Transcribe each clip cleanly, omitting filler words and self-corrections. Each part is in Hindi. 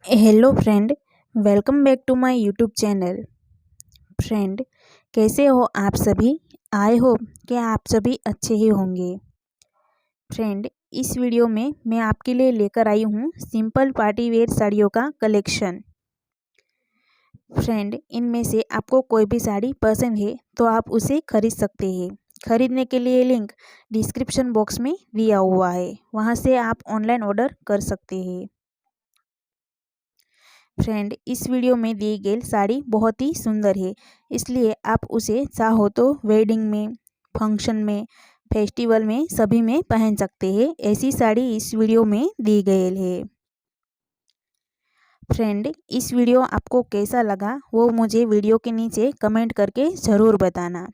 Hello friend, welcome back to my YouTube channel. Friend, कैसे हो आप सभी? आई होप कि आप सभी अच्छे ही होंगे। फ्रेंड, इस वीडियो में मैं आपके लिए लेकर आई हूँ सिंपल पार्टी वेयर साड़ियों का कलेक्शन। फ्रेंड, इनमें से आपको कोई भी साड़ी पसंद है तो आप उसे खरीद सकते हैं। खरीदने के लिए लिंक डिस्क्रिप्शन बॉक्स में दिया हुआ है, वहाँ से आप ऑनलाइन ऑर्डर कर सकते हैं। फ्रेंड, इस वीडियो में दी गई साड़ी बहुत ही सुंदर है, इसलिए आप उसे चाहो तो वेडिंग में, फंक्शन में, फेस्टिवल में सभी में पहन सकते हैं। ऐसी साड़ी इस वीडियो में दी गई है। फ्रेंड, इस वीडियो आपको कैसा लगा वो मुझे वीडियो के नीचे कमेंट करके ज़रूर बताना।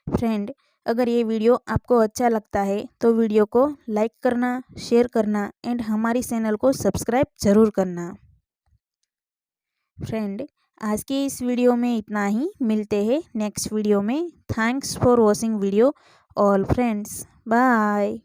फ्रेंड, अगर ये वीडियो आपको अच्छा लगता है तो वीडियो को लाइक करना, शेयर करना एंड हमारी चैनल को सब्सक्राइब ज़रूर करना। फ्रेंड, आज के इस वीडियो में इतना ही। मिलते हैं नेक्स्ट वीडियो में। Thanks for watching video all friends. Bye.